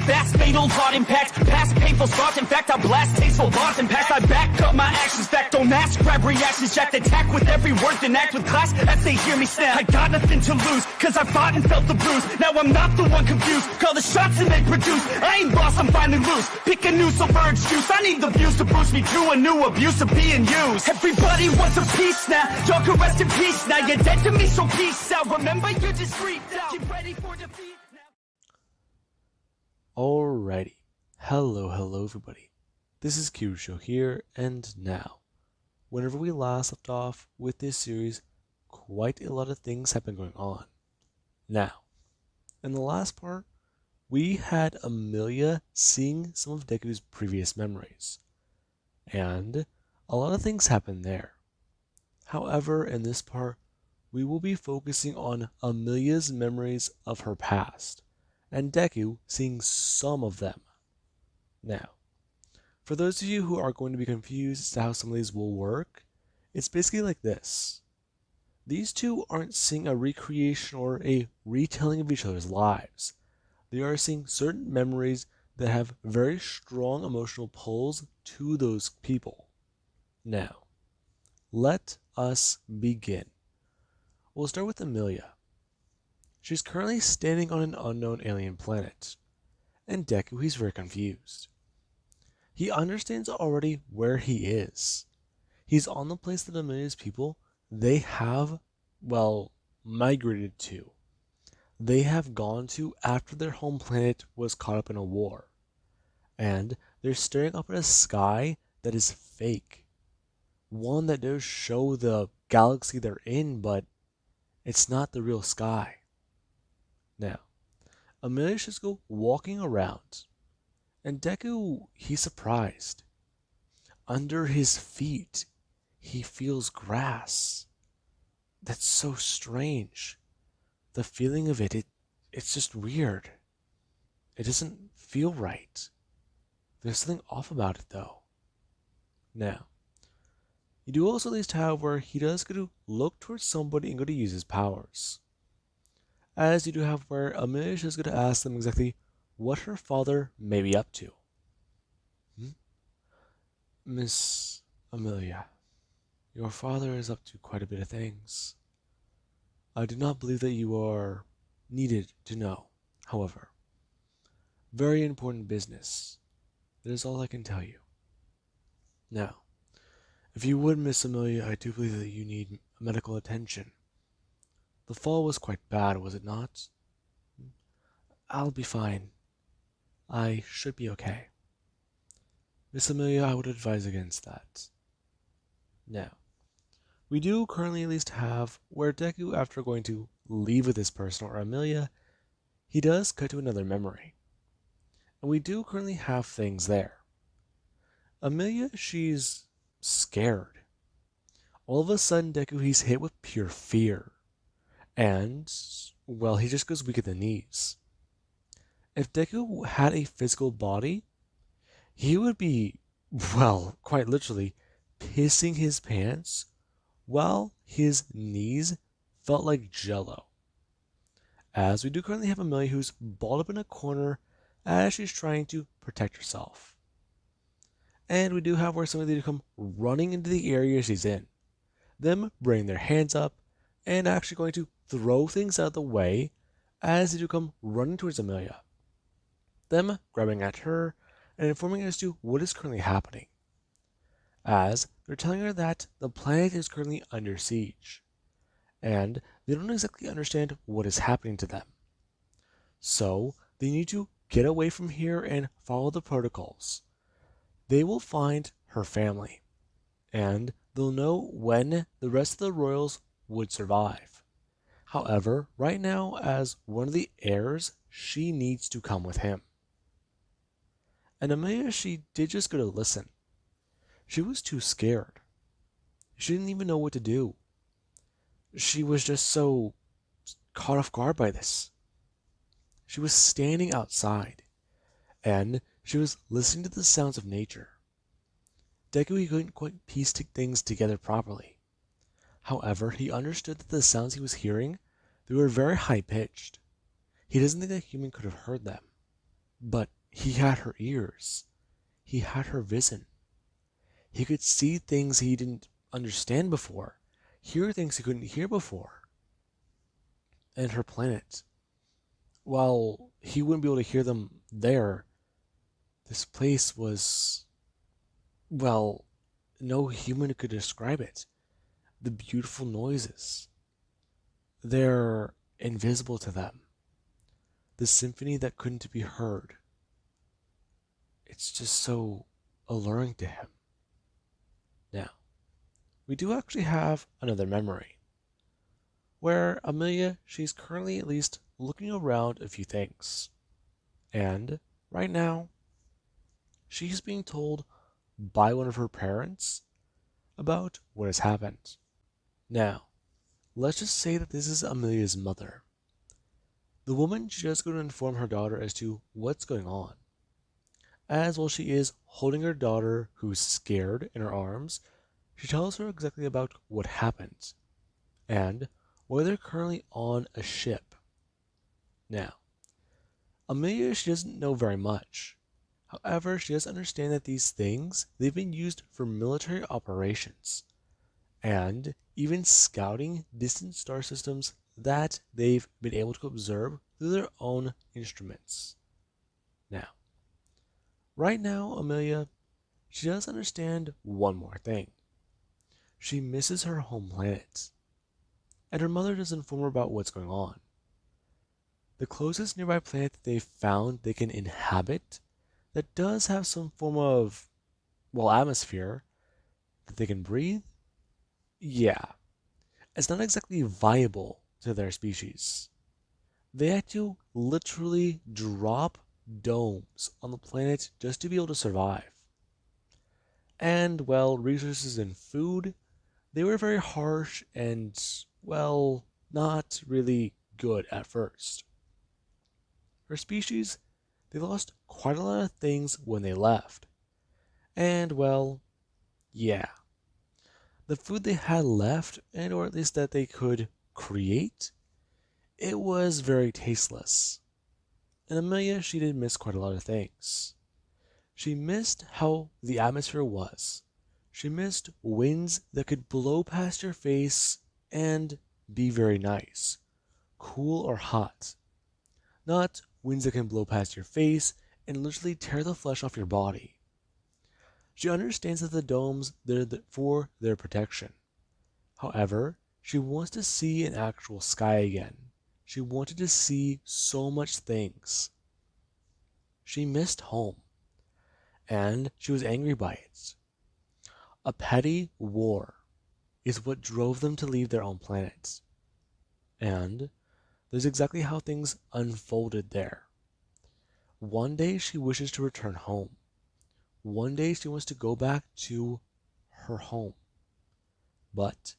fast, fatal heart impact. Past painful scars, in fact, I blast tasteful bars and past. I back up my actions, fact, don't ask, grab reactions, jacked, attack with every word, then act with class as they hear me snap. I got nothing to lose, cause I fought and felt the bruise. Now I'm not the one confused, call the shots and they produce. I ain't lost, I'm finally loose, pick a new silver excuse. I need the views to boost me to a new abuse of being used. Everybody wants a piece now, y'all can rest in peace now. You're dead to me, so peace out. Remember, you're discreet now. Get ready for defeat now. Alrighty, hello everybody, this is Kirusho here, and now, whenever we last left off with this series, quite a lot of things have been going on. Now, in the last part, we had Amelia seeing some of Deku's previous memories, and a lot of things happened there. However, in this part, we will be focusing on Amelia's memories of her past, and Deku seeing some of them. Now, for those of you who are going to be confused as to how some of these will work, it's basically like this. These two aren't seeing a recreation or a retelling of each other's lives. They are seeing certain memories that have very strong emotional pulls to those people. Now, let us begin. We'll start with Amelia. She's currently standing on an unknown alien planet, and Deku, he's very confused. He understands already where he is. He's on the place that Amelia's people, they have, migrated to. They have gone to after their home planet was caught up in a war. And they're staring up at a sky that is fake. One that does show the galaxy they're in, but it's not the real sky. Now, Amelia's just go walking around, and Deku, he's surprised. Under his feet, he feels grass. That's so strange. The feeling of it's just weird. It doesn't feel right. There's something off about it, though. Now, you do also at least have where he does go to look towards somebody and go to use his powers. As you do have where Amelia is going to ask them exactly what her father may be up to. Miss Amelia, your father is up to quite a bit of things. I do not believe that you are needed to know, however. Very important business. That is all I can tell you. Now, if you would, Miss Amelia, I do believe that you need medical attention. The fall was quite bad, was it not? I'll be fine. I should be okay. Miss Amelia, I would advise against that. Now, we do currently at least have where Deku, after going to leave with this person or Amelia, he does cut to another memory. And we do currently have things there. Amelia, she's scared. All of a sudden, Deku, he's hit with pure fear. And, he just goes weak at the knees. If Deku had a physical body, he would be, quite literally, pissing his pants while his knees felt like jello. As we do currently have Amelia who's balled up in a corner as she's trying to protect herself. And we do have where somebody come running into the area she's in. Them bring their hands up and actually going to throw things out of the way as they do come running towards Amelia. Them grabbing at her and informing her as to what is currently happening. As they're telling her that the planet is currently under siege, and they don't exactly understand what is happening to them. So they need to get away from here and follow the protocols. They will find her family, and they'll know when the rest of the royals would survive. However, right now, as one of the heirs, she needs to come with him. And Amelia, she did just go to listen. She was too scared. She didn't even know what to do. She was just so caught off guard by this. She was standing outside, and she was listening to the sounds of nature. Deku, he couldn't quite piece things together properly. However, he understood that the sounds he was hearing, they were very high-pitched. He doesn't think a human could have heard them. But he had her ears. He had her vision. He could see things he didn't understand before, hear things he couldn't hear before. And her planet, while he wouldn't be able to hear them there, this place was, well, no human could describe it. The beautiful noises, they're invisible to them. The symphony that couldn't be heard, it's just so alluring to him. Now, we do actually have another memory where Amelia, she's currently at least looking around a few things. And right now, she's being told by one of her parents about what has happened. Now, let's just say that this is Amelia's mother. The woman, she just going to inform her daughter as to what's going on. As while she is holding her daughter, who's scared, in her arms, she tells her exactly about what happened and why they're currently on a ship. Now, Amelia, she doesn't know very much. However, she does understand that these things, they've been used for military operations and even scouting distant star systems that they've been able to observe through their own instruments. Now, right now, Amelia, she does understand one more thing. She misses her home planet, and her mother does inform her about what's going on. The closest nearby planet that they've found they can inhabit that does have some form of, well, atmosphere that they can breathe, yeah, it's not exactly viable to their species. They had to literally drop domes on the planet just to be able to survive. And, well, resources and food, they were very harsh and, well, not really good at first. Her species, they lost quite a lot of things when they left. And, well, yeah. The food they had left, and or at least that they could create, it was very tasteless. And Amelia, she did miss quite a lot of things. She missed how the atmosphere was. She missed winds that could blow past your face and be very nice, cool or hot. Not winds that can blow past your face and literally tear the flesh off your body. She understands that the domes, they're for their protection. However, she wants to see an actual sky again. She wanted to see so much things. She missed home, and she was angry by it. A petty war is what drove them to leave their own planet. And that's exactly how things unfolded there. One day she wishes to return home. One day she wants to go back to her home. But,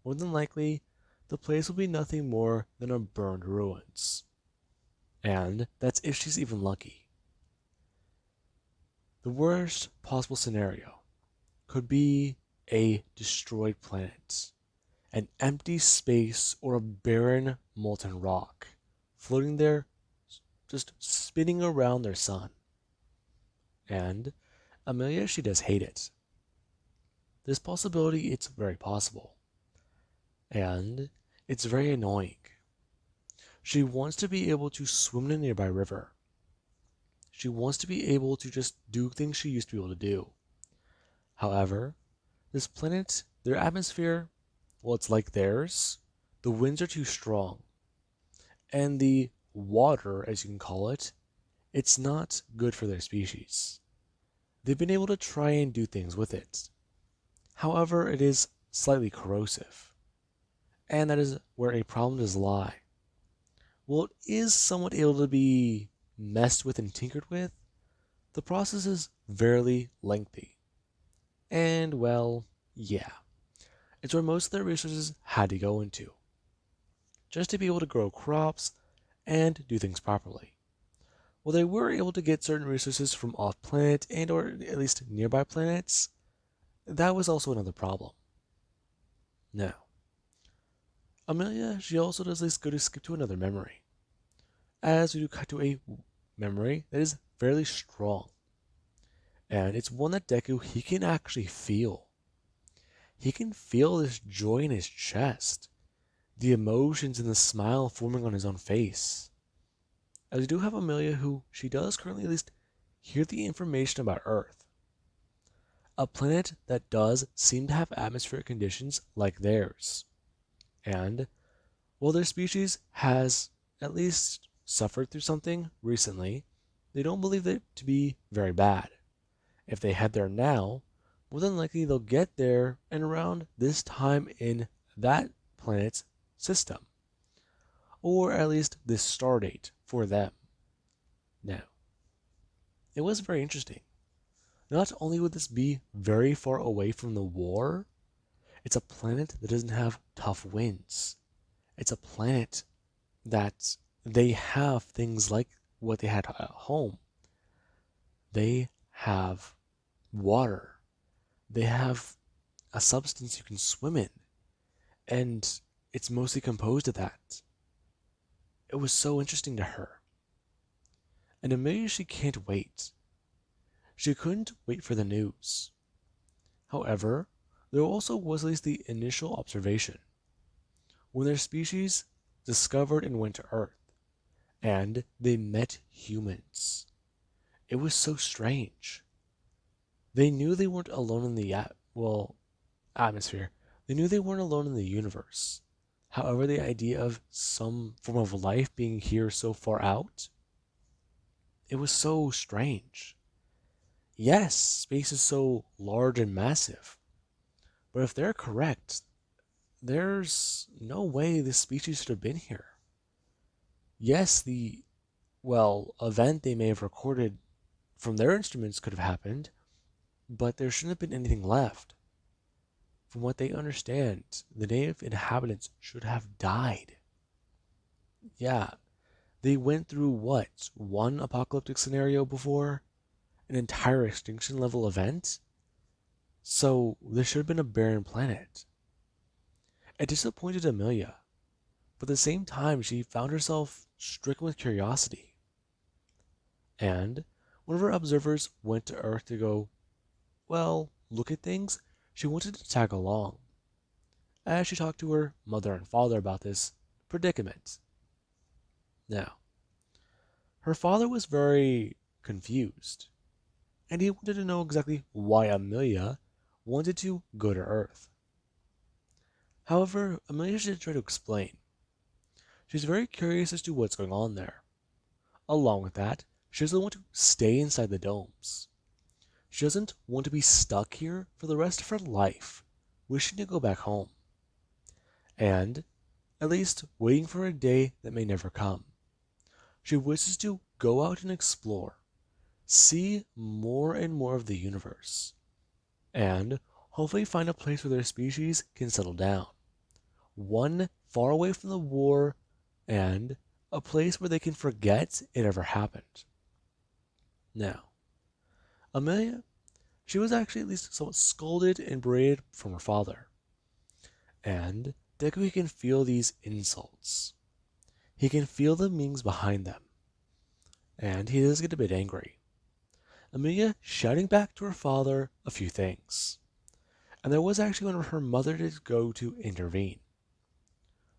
more than likely, the place will be nothing more than a burned ruins. And that's if she's even lucky. The worst possible scenario could be a destroyed planet, an empty space, or a barren molten rock, floating there, just spinning around their sun. And Amelia, she does hate it. This possibility, it's very possible. And it's very annoying. She wants to be able to swim in a nearby river. She wants to be able to just do things she used to be able to do. However, this planet, their atmosphere, well, it's like theirs. The winds are too strong. And the water, as you can call it, it's not good for their species. They've been able to try and do things with it. However, it is slightly corrosive. And that is where a problem does lie. While it is somewhat able to be messed with and tinkered with, the process is very lengthy. And, well, yeah. It's where most of their resources had to go into, just to be able to grow crops and do things properly. While they were able to get certain resources from off-planet and or at least nearby planets, that was also another problem. Now, Amelia, she also does this go to skip to another memory, as we do cut to a memory that is fairly strong. And it's one that Deku, he can actually feel. He can feel this joy in his chest, the emotions and the smile forming on his own face. As we do have Amelia, who she does currently at least hear the information about Earth, a planet that does seem to have atmospheric conditions like theirs. And while their species has at least suffered through something recently, they don't believe it to be very bad. If they head there now, more than likely they'll get there and around this time in that planet's system, or at least this star date for them. Now, it was very interesting. Not only would this be very far away from the war, it's a planet that doesn't have tough winds. It's a planet that they have things like what they had at home. They have water. They have a substance you can swim in, and it's mostly composed of that. It was so interesting to her. And Amelia, she can't wait. She couldn't wait for the news. However, there also was at least the initial observation when their species discovered and went to Earth, and they met humans. It was so strange. They knew they weren't alone in the atmosphere. They knew they weren't alone in the universe. However, the idea of some form of life being here so far out, it was so strange. Yes, space is so large and massive, but if they're correct, there's no way this species should have been here. Yes, event they may have recorded from their instruments could have happened, but there shouldn't have been anything left. From what they understand, the native inhabitants should have died. Yeah, they went through what? One apocalyptic scenario before? An entire extinction level event? So there should have been a barren planet. It disappointed Amelia, but at the same time she found herself stricken with curiosity. And one of her observers went to Earth to go, well, look at things. She wanted to tag along, as she talked to her mother and father about this predicament. Now, her father was very confused, and he wanted to know exactly why Amelia wanted to go to Earth. However, Amelia did try to explain. She's very curious as to what's going on there. Along with that, she doesn't want to stay inside the domes. She doesn't want to be stuck here for the rest of her life, wishing to go back home. And, at least, waiting for a day that may never come. She wishes to go out and explore, see more and more of the universe, and hopefully find a place where their species can settle down. One far away from the war, and a place where they can forget it ever happened. Now, Amelia, she was actually at least somewhat scolded and berated from her father. And Deku can feel these insults. He can feel the meanings behind them. And he does get a bit angry. Amelia shouting back to her father a few things. And there was actually one of her mother to go to intervene.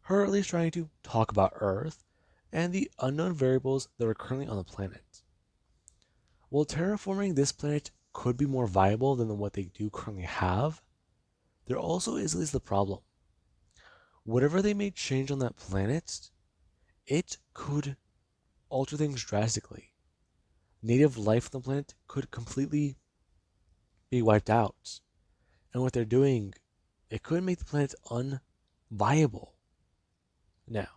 Her at least trying to talk about Earth and the unknown variables that are currently on the planet. While terraforming this planet could be more viable than what they do currently have, there also is at least the problem. Whatever they may change on that planet, it could alter things drastically. Native life on the planet could completely be wiped out. And what they're doing, it could make the planet unviable. Now,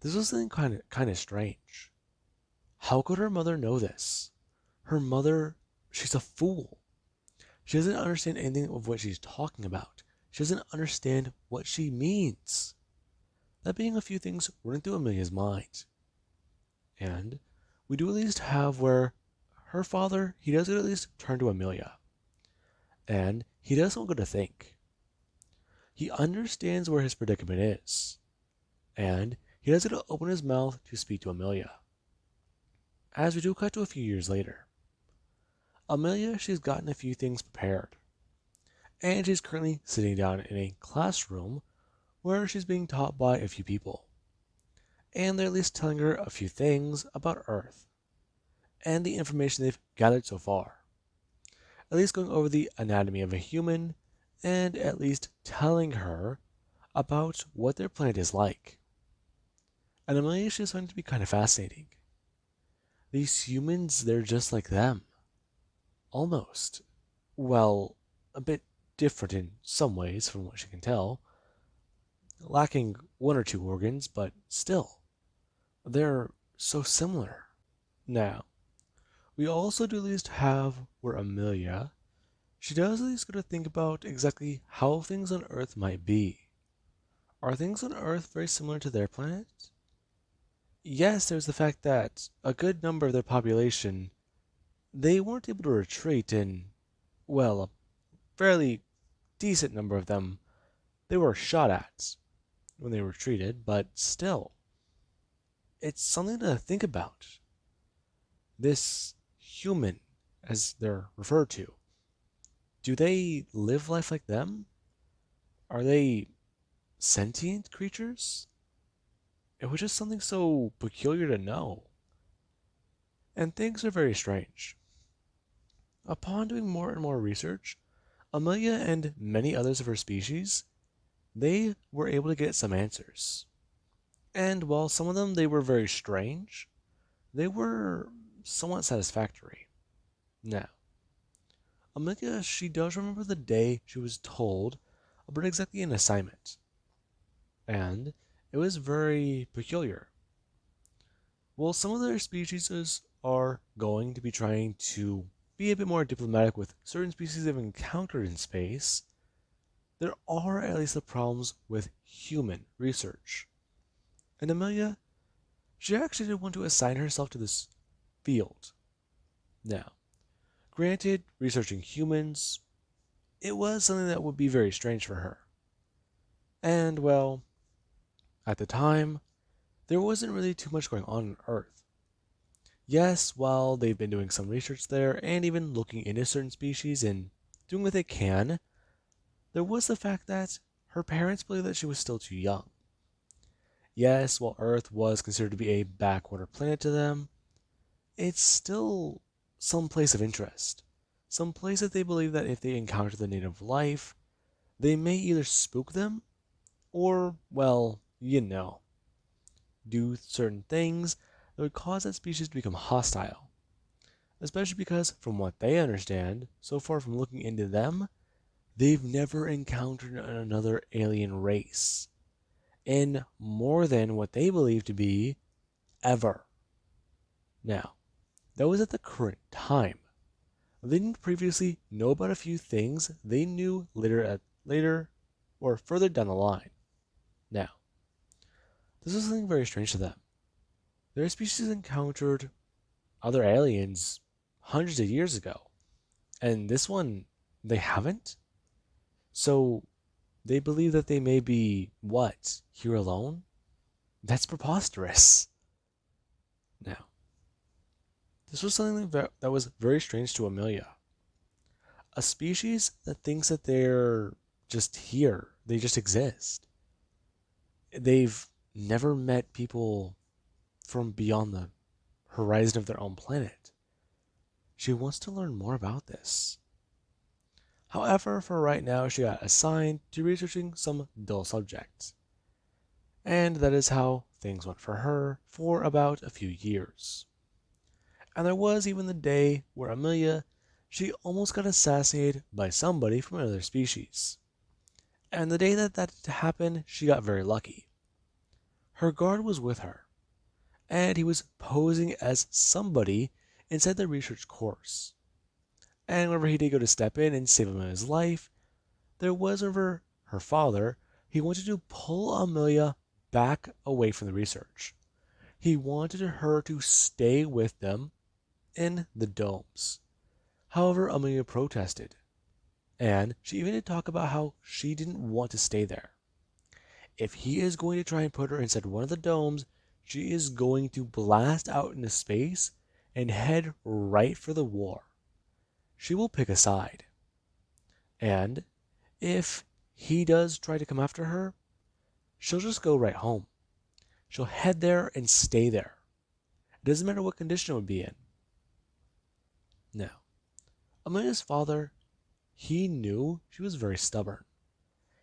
this was something kind of strange. How could her mother know this? Her mother, she's a fool. She doesn't understand anything of what she's talking about. She doesn't understand what she means. That being a few things running through Amelia's mind. And we do at least have where her father, he does at least turn to Amelia. And he doesn't go to think. He understands where his predicament is. And he doesn't open his mouth to speak to Amelia. as we do cut to a few years later. Amelia, she's gotten a few things prepared, and she's currently sitting down in a classroom where she's being taught by a few people, and they're at least telling her a few things about Earth and the information they've gathered so far. At least going over the anatomy of a human and at least telling her about what their planet is like. And Amelia, she's finding it to be kind of fascinating. These humans, they're just like them. Almost. Well, a bit different in some ways from what she can tell. Lacking one or two organs, but still. They're so similar. Now, we also do at least have where Amelia, she does at least get to think about exactly how things on Earth might be. Are things on Earth very similar to their planet? Yes, there's the fact that a good number of their population, they weren't able to retreat, and, well, a fairly decent number of them, they were shot at when they retreated, but still, it's something to think about. This human, as they're referred to, do they live life like them? Are they sentient creatures? It was just something so peculiar to know. And things are very strange. Upon doing more and more research, Amelia and many others of her species, they were able to get some answers. And while some of them they were very strange, they were somewhat satisfactory. Now, Amelia, she does remember the day she was told about exactly an assignment. And it was very peculiar. Well, some of their species are going to be trying to be a bit more diplomatic with certain species they've encountered in space. There are at least the problems with human research. And Amelia, she actually did want to assign herself to this field. Now, granted, researching humans, it was something that would be very strange for her. And, well, at the time, there wasn't really too much going on Earth. Yes, while they've been doing some research there and even looking into certain species and doing what they can, there was the fact that her parents believed that she was still too young. Yes, while Earth was considered to be a backwater planet to them, it's still some place of interest. Some place that they believe that if they encounter the native life, they may either spook them or, well, do certain things that would cause that species to become hostile. Especially because, from what they understand, so far from looking into them, they've never encountered another alien race. In more than what they believe to be ever. Now, that was at the current time. They didn't previously know about a few things they knew later or further down the line. Now, this was something very strange to them. Their species encountered other aliens hundreds of years ago, and this one, they haven't? So, they believe that they may be, what, here alone? That's preposterous. Now, this was something that was very strange to Amelia. A species that thinks that they're just here, they just exist. They've never met people from beyond the horizon of their own planet. She wants to learn more about this. However, for right now, she got assigned to researching some dull subjects. And that is how things went for her for about a few years. And there was even the day where Amelia, she almost got assassinated by somebody from another species. And the day that happened, she got very lucky. Her guard was with her, and he was posing as somebody inside the research course. And whenever he did go to step in and save Amelia's life, there was over her father, he wanted to pull Amelia back away from the research. He wanted her to stay with them in the domes. However, Amelia protested, and she even did talk about how she didn't want to stay there. If he is going to try and put her inside one of the domes, she is going to blast out into space and head right for the war. She will pick a side. And if he does try to come after her, she'll just go right home. She'll head there and stay there. It doesn't matter what condition it would be in. Now, Amelia's father, he knew she was very stubborn.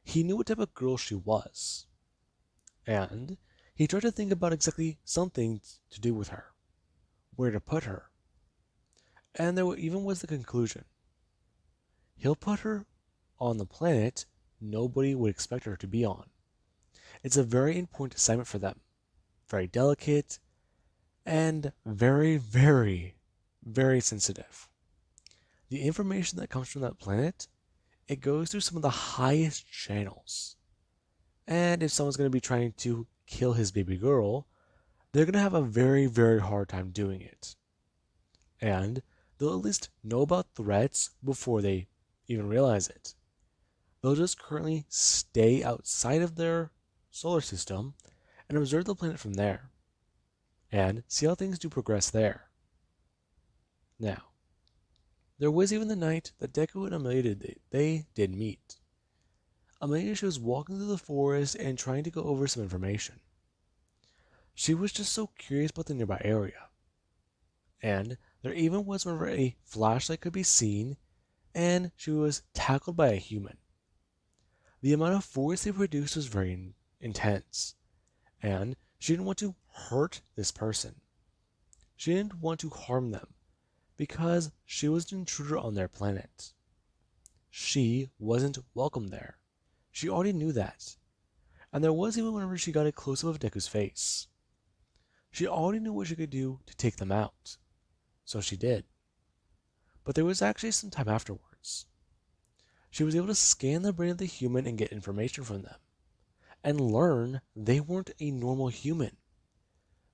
He knew what type of girl she was. And he tried to think about exactly something to do with her, where to put her. And there even was the conclusion. He'll put her on the planet nobody would expect her to be on. It's a very important assignment for them. Very delicate and very, very, very sensitive. The information that comes from that planet, it goes through some of the highest channels. And if someone's going to be trying to kill his baby girl, they're going to have a very, very hard time doing it. And they'll at least know about threats before they even realize it. They'll just currently stay outside of their solar system and observe the planet from there, and see how things do progress there. Now, there was even the night that Deku and Amelia did meet. Amelia, she was walking through the forest and trying to go over some information. She was just so curious about the nearby area. And there even was whenever a flashlight could be seen, and she was tackled by a human. The amount of force they produced was very intense, and she didn't want to hurt this person. She didn't want to harm them, because she was an intruder on their planet. She wasn't welcome there. She already knew that. And there was even whenever she got a close-up of Deku's face. She already knew what she could do to take them out. So she did. But there was actually some time afterwards. She was able to scan the brain of the human and get information from them, and learn they weren't a normal human.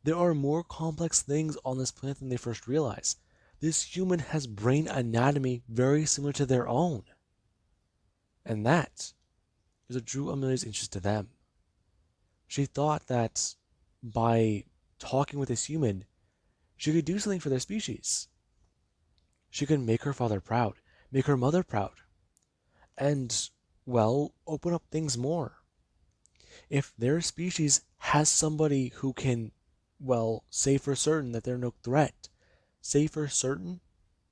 There are more complex things on this planet than they first realized. This human has brain anatomy very similar to their own. And that is what drew Amelia's interest to them. She thought that by talking with this human, she could do something for their species. She could make her father proud, make her mother proud, and, well, open up things more. If their species has somebody who can, well, say for certain that they're no threat, say for certain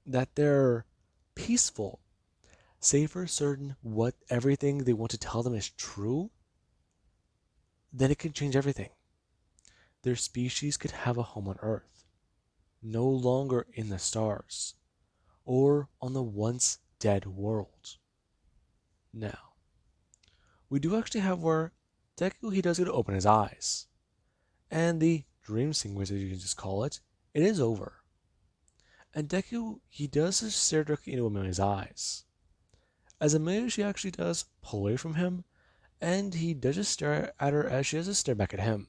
that they're peaceful, say for certain what everything they want to tell them is true, then it can change everything. Their species could have a home on Earth, no longer in the stars, or on the once dead world. Now, we do actually have where Deku, he does get to open his eyes. And the dream sequence, as you can just call it, it is over. And Deku, he does just stare directly into Amelia's eyes. As Amelia, she actually does pull away from him, and he does just stare at her as she does just stare back at him.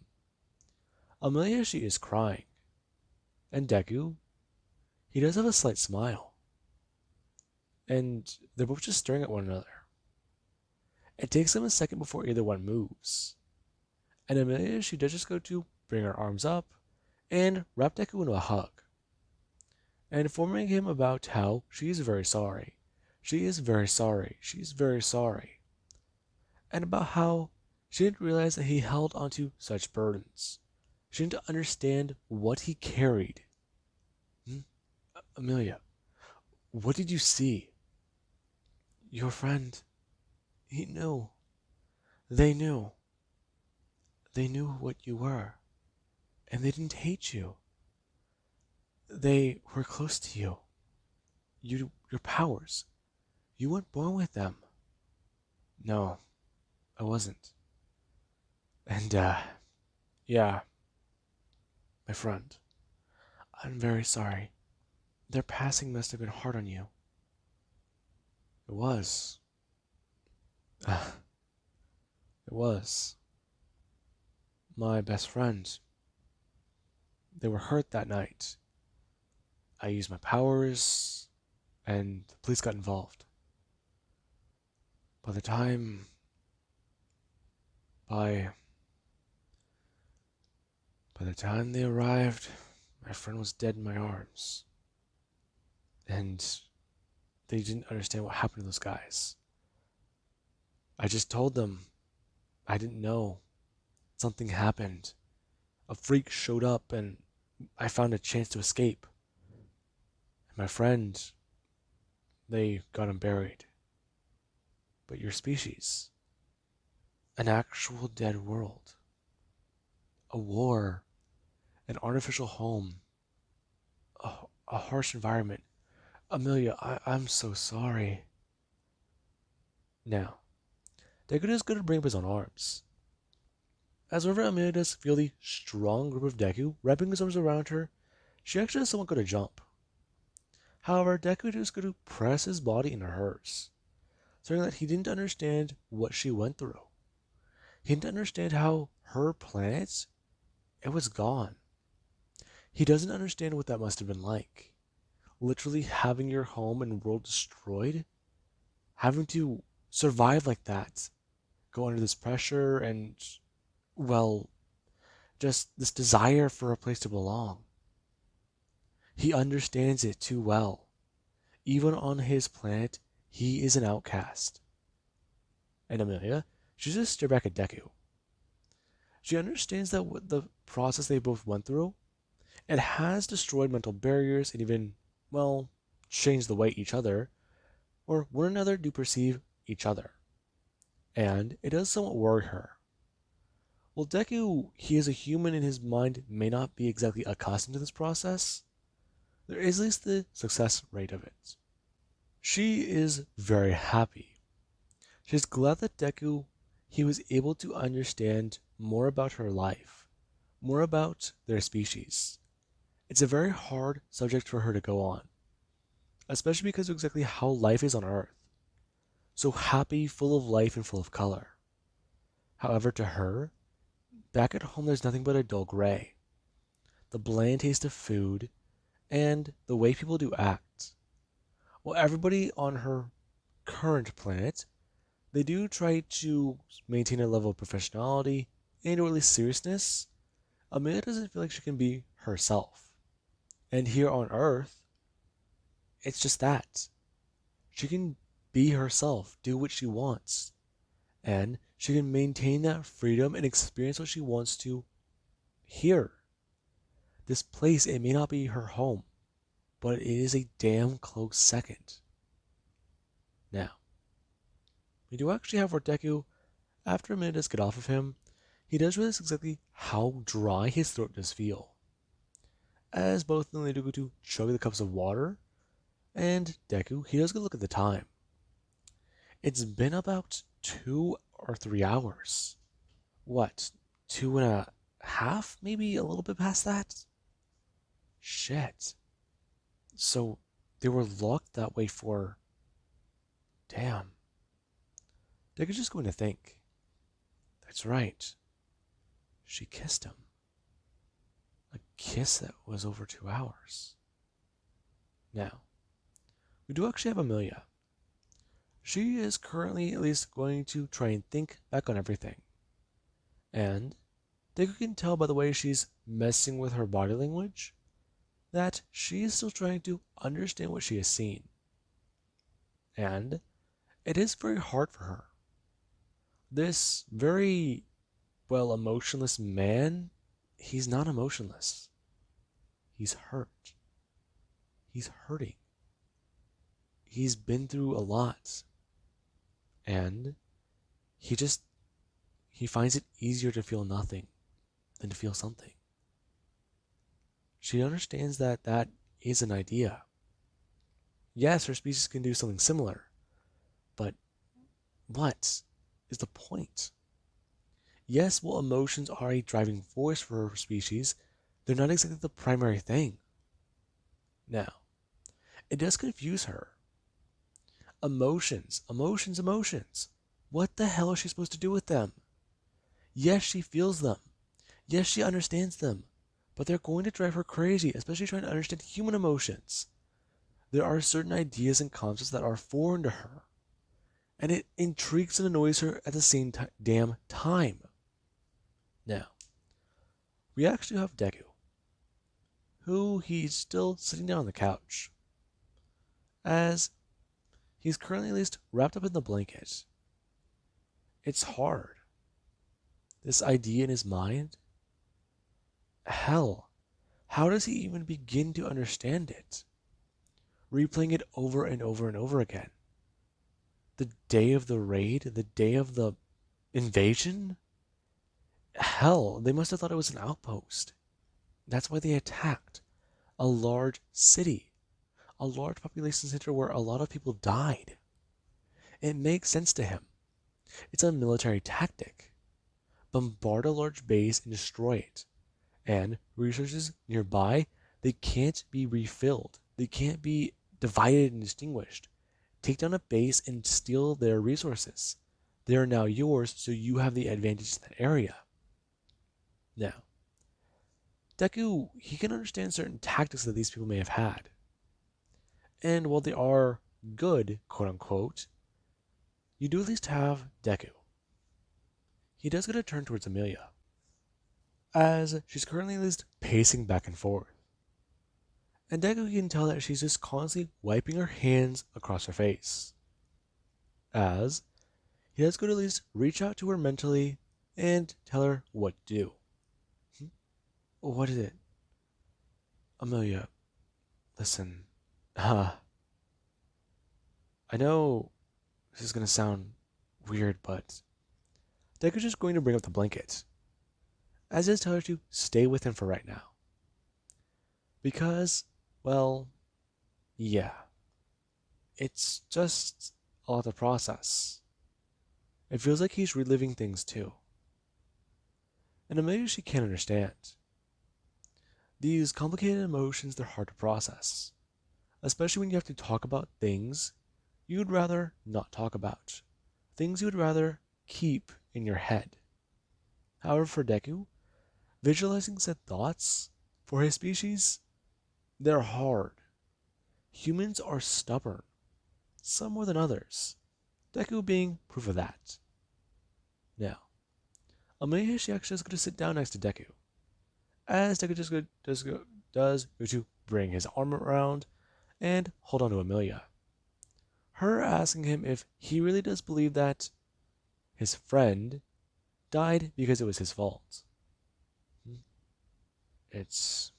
Amelia, she is crying. And Deku, he does have a slight smile. And they're both just staring at one another. It takes them a second before either one moves. And Amelia, she does just go to bring her arms up and wrap Deku into a hug, and informing him about how she is very sorry. She is very sorry. She's very sorry. And about how she didn't realize that he held onto such burdens. She didn't understand what he carried. Amelia, what did you see? Your friend, he knew. They knew. They knew what you were. And they didn't hate you. They were close to you. Your powers. You weren't born with them. No, I wasn't. And, yeah, my friend, I'm very sorry. Their passing must have been hard on you. It was. It was. My best friend. They were hurt that night. I used my powers, and the police got involved. By the time... By the time they arrived, my friend was dead in my arms. And they didn't understand what happened to those guys. I just told them I didn't know. Something happened. A freak showed up and I found a chance to escape. And my friend, they got him buried. But your species, an actual dead world, a war, an artificial home, a harsh environment. Amelia, I'm so sorry. Now, Deku is going to bring up his own arms. As whenever Amelia does feel the strong grip of Deku wrapping his arms around her, she actually has somewhat good to jump. However, Deku is going to press his body into hers, saying that he didn't understand what she went through. He didn't understand how her planet, it was gone. He doesn't understand what that must have been like. Literally having your home and world destroyed, having to survive like that, go under this pressure and, well, just this desire for a place to belong. He understands it too well. Even on his planet, he is an outcast. And Amelia, she just stares back at Deku. She understands that with the process they both went through, it has destroyed mental barriers and even, well, changed the way each other, or one another, do perceive each other. And it does somewhat worry her. While Deku, he is a human and his mind may not be exactly accustomed to this process, there is at least the success rate of it. She is very happy. She's glad that Deku, he was able to understand more about her life, more about their species. It's a very hard subject for her to go on, especially because of exactly how life is on Earth. So happy, full of life, and full of color. However, to her, back at home there's nothing but a dull gray. The bland taste of food, and the way people do act. Well, everybody on her current planet, they do try to maintain a level of professionality and or at least seriousness. Amelia doesn't feel like she can be herself. And here on Earth, it's just that. She can be herself, do what she wants, and she can maintain that freedom and experience what she wants to here. This place, it may not be her home, but it is a damn close second. Now, we do actually have Deku, after a minute does get off of him, he does realize exactly how dry his throat does feel. As both of them do go to chug the cups of water, and Deku, he does go look at the time. It's been about 2 or 3 hours. What, 2.5? Maybe a little bit past that? Shit. So, they were locked that way for... Damn. Deku's just going to think. That's right. She kissed him. A kiss that was over 2 hours. Now, we do actually have Amelia. She is currently at least going to try and think back on everything. And Deku can tell by the way she's messing with her body language that she is still trying to understand what she has seen. And it is very hard for her. This very, well, emotionless man, he's not emotionless. He's hurt. He's hurting. He's been through a lot. And he finds it easier to feel nothing than to feel something. She understands that that is an idea. Yes, her species can do something similar, but what is the point? Yes, while emotions are a driving force for her species, they're not exactly the primary thing. Now, it does confuse her. Emotions, emotions, emotions. What the hell is she supposed to do with them? Yes, she feels them. Yes, she understands them. But they're going to drive her crazy, especially trying to understand human emotions. There are certain ideas and concepts that are foreign to her. And it intrigues and annoys her at the same damn time. Now, we actually have Deku, who he's still sitting down on the couch, as he's currently at least wrapped up in the blanket. It's hard. This idea in his mind, hell, how does he even begin to understand it? Replaying it over and over and over again. The day of the raid, the day of the invasion? Hell, they must have thought it was an outpost. That's why they attacked a large city, a large population center where a lot of people died. It makes sense to him. It's a military tactic. Bombard a large base and destroy it. And resources nearby, they can't be refilled. They can't be divided and distinguished. Take down a base and steal their resources. They are now yours, so you have the advantage in that area. Now, Deku, he can understand certain tactics that these people may have had. And while they are good, quote unquote, you do at least have Deku. He does get a turn towards Amelia, as she's currently at least pacing back and forth. And Deku can tell that she's just constantly wiping her hands across her face, as he does go to at least reach out to her mentally and tell her what to do. What is it? Amelia, listen. I know this is gonna sound weird, but Deku's just going to bring up the blanket, as is tell her to stay with him for right now. Because, well, yeah, it's just a lot to process. It feels like he's reliving things too. And Amelia, she can't understand. These complicated emotions, they're hard to process, especially when you have to talk about things you'd rather not talk about, things you would rather keep in your head. However, for Deku, visualizing said thoughts for his species, they're hard. Humans are stubborn, some more than others, Deku being proof of that. Now, Amelia, she actually is going to sit down next to Deku, as Deku does go to bring his arm around and hold on to Amelia. Her asking him if he really does believe that his friend died because it was his fault. It's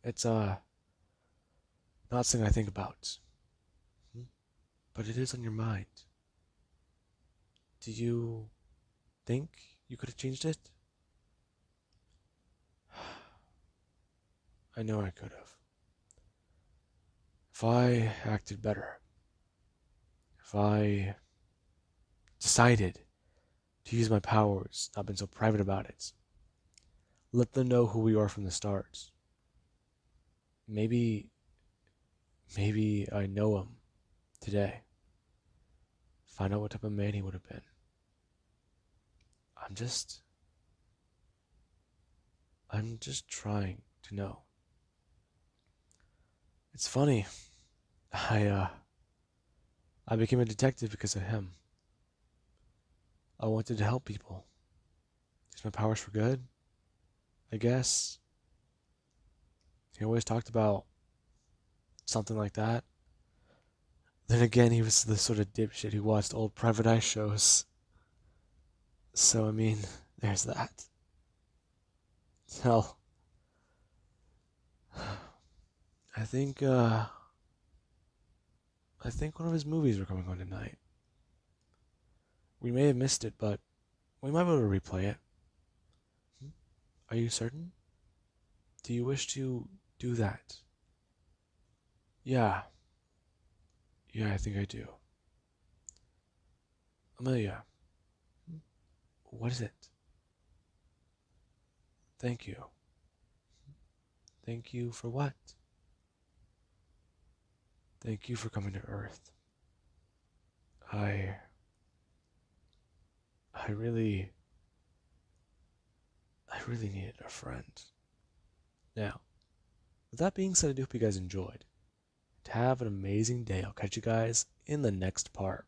not something I think about, but it is on your mind. Do you think you could have changed it? I know I could have. If I acted better, if I decided to use my powers, not been so private about it, let them know who we are from the start. Maybe I know him today. Find out what type of man he would have been. I'm just trying to know. It's funny. I became a detective because of him. I wanted to help people. Use my powers for good, I guess. He always talked about something like that. Then again, he was the sort of dipshit who watched old Private Eye shows. So, I mean, there's that. Hell, I think one of his movies were coming on tonight. We may have missed it, but we might be able to replay it. Are you certain? Do you wish to do that? Yeah. Yeah, I think I do. Amelia, what is it? Thank you. Thank you for what? Thank you for coming to Earth. I really needed a friend. Now, with that being said, I do hope you guys enjoyed. To have an amazing day. I'll catch you guys in the next part.